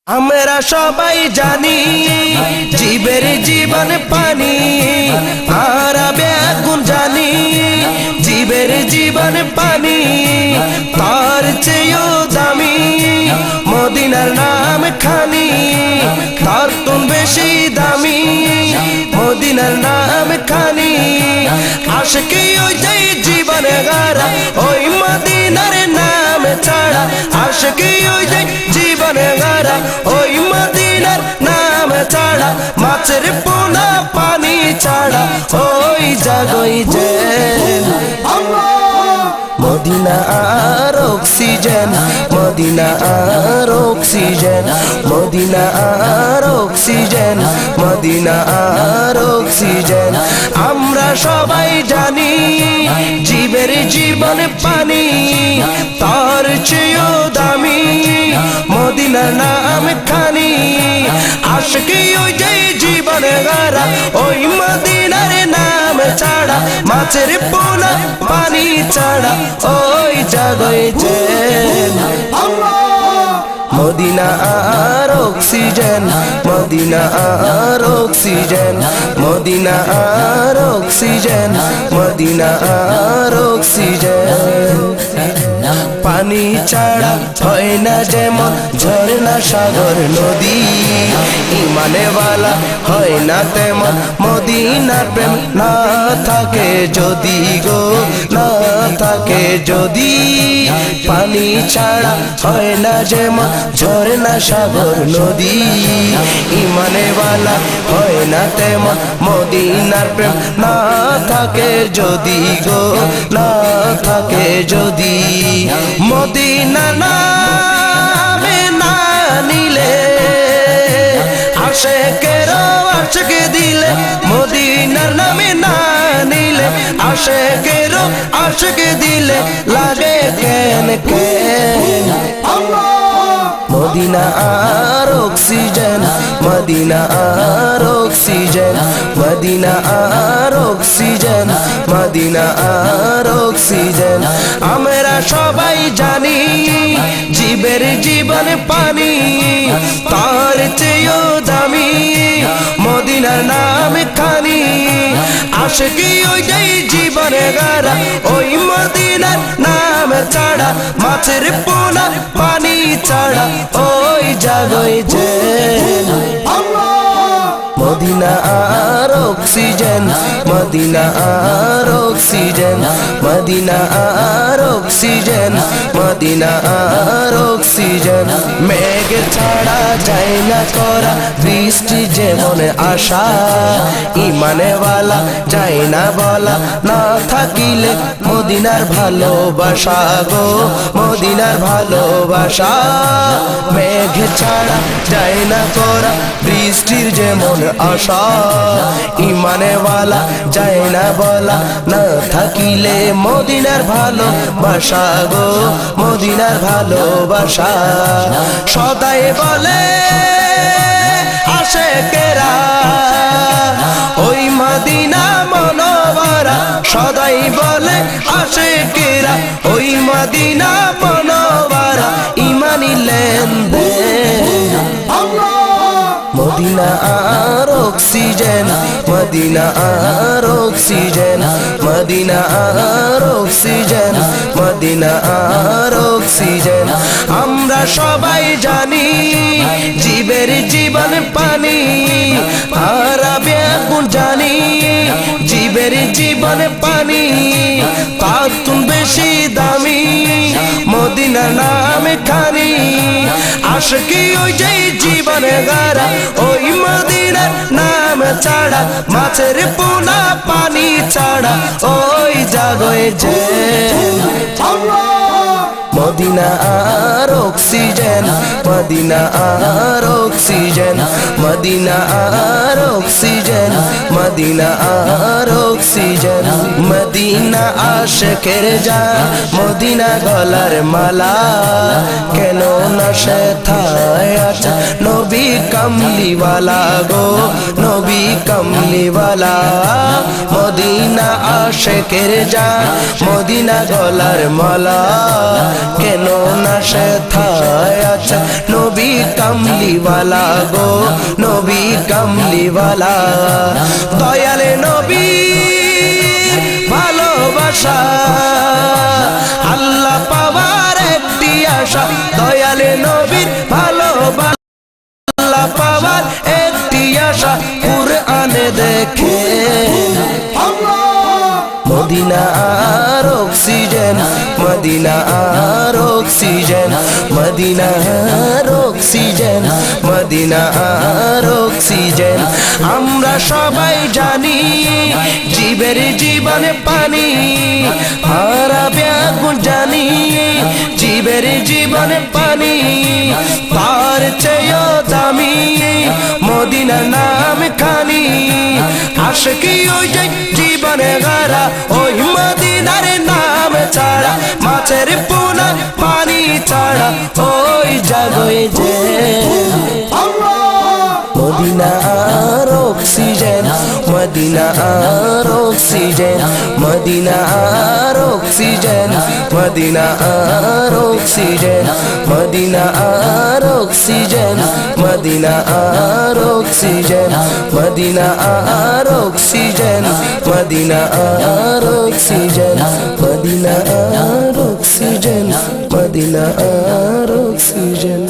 আমরা সবাই জানি জীবের জীবন পানি, আর ব্যাগুন জানি জীবের জীবন পানি, তার চেয়েও দামি মদিনার নাম খানি, তার তো বেশি দামি মদিনার নাম খানি। আশিকি ওই যে জীবন গারা ওই মদিনার নাম ছাড়া, আশিকি ওই যে জীবন গারা ওই মদিনার নাম ছাড়া, মাছের পোনা পানি ছাড়া ওই জাগই যে মদিনা আর অক্সিজেন, মদিনা আর অক্সিজেন, মদিনা আর অক্সিজেন, মদিনা আর অক্সিজেন। আমরা সবাই জানি জীবের জীবন পানি, তার চেয়েও দামি মদিনার নাম খানি। আশিকি ওই যে জীবন গারা ওই মদিনার নাম ছাড়া, মাছের পোনা পানি ছাড়া ওই জাগই যে মদিনা আর অক্সিজেন, মদিনা আর অক্সিজেন, মদিনা আর অক্সিজেন, মদিনা আর অক্সিজেন। পানি ছাড়া হয় না যেমন ঝর্ণা সাগর নদী, ইমানেওয়ালা হয় না তেমন মদিনার প্রেম না থাকে যদি গো, না থাকে যদি। পানি ছাড়া হয় না যেমন ঝর্ণা সাগর নদী, ইমানেওয়ালা হয় না তেমন মদিনার প্রেম না থাকে যদি গো, না থাকে যদি। মদিনা নামে না নিলে আশেকেরও আশকে দিলে, মদিনার নামে না নিলে আশেকেরও আশকে দিলে লাগে কেন কেন। মদিনা আর অক্সিজেন, মদিনা আর অক্সিজেন, মদিনা আর অক্সিজেন, মদিনা আর অক্সিজেন। আমরা সবাই জানি জীবের জীবন পানি, তার চেয়েও দামি মদিনার নাম খানি। আশিকি ওই যে জীবন গারা ওই মদিনার নাম ছাড়া, মাছের পোনা পানি ছাড়া ওই জাগই যে মদিনা আর অক্সিজেন, মদিনা আর অক্সিজেন, মদিনা আর অক্সিজেন, মদিনা আর অক্সিজেন। মেঘ ছাড়া যায় না করা বৃষ্টি যেমন আশা, ইমানেওয়ালা যায় না বলা না থাকিলে মদিনার ভালোবাসা গো, মদিনার ভালোবাসা। মেঘ ছাড়া যায় না করা বৃষ্টির যেমন আশা, ইমানেওয়ালা যায় না বলা না থাকিলে মদিনার ভালোবাসা গো, মদিনার ভালোবাসা। সদাই বলে আশেকেরা ওই মদিনা মনোবরা, সদাই বলে আশেকেরা ওই মদিনা মনোবরা, ইমানি লেনদেন। মদিনা আর অক্সিজেন, মদিনা আর অক্সিজেন, মদিনা আর অক্সিজেন, মদিনা আর অক্সিজেন। আমরা সবাই জানি জীবের জীবন পানি, আর ব্যাগুন জানি জীবের জীবন পানি, তার তো বেশি দামি মদিনার নাম খানি। আশিকি ওই যে জীবন গারা ওই মদিনার নাম ছাড়া, মাছের পোনা পানি ছাড়া ওই জাগই যে মদিনা আর অক্সিজেন, মদিনা আর অক্সিজেন, মদিনা আর অক্সিজেন, মদিনা আর অক্সিজেন। মদিনা আশিকের জান, মদিনা গলার মালা, কেন না সেথায় আছে নবী কামলিওয়ালা গো নবী কামলিওয়ালা মদিনা আশেকের জান মদিনা গলার মালা কেন না সেথায় আছে নবী কামলিওয়ালা গো নবী কামলিওয়ালা দয়ালে নবী ভালোবাসা আল্লাহ পাওয়ার একটি আশা দয়ালে নবীর ভালোবাসা আল্লাহ পাওয়ার একটি আশা কুরআনে দেখে মদিনার অক্সিজেন মদিনার অক্সিজেন মদিনার অক্সিজেন মদিনার অক্সিজেন আমরা সবাই জানি জীবের জীবনে পানি হারাবে আগুন জানি জীবের জীবনে পানি তার চেয়েও দামি মদিনা নাম খানি আশিকি ওই যে জীবনে গারা ওই মদিনার নাম ছাড়া মাছের পোনা পানি ছাড়া ওই জাগোয় যে মদিনার অক্সিজেন মদিনার অক্সিজেন মদিনার অক্সিজেন মদিনার অক্সিজেন মদিনার অক্সিজেন মদিনার অক্সিজেন মদিনার অক্সিজেন মদিনার অক্সিজেন মদিনার অক্সিজেন মদিনার অক্সিজেন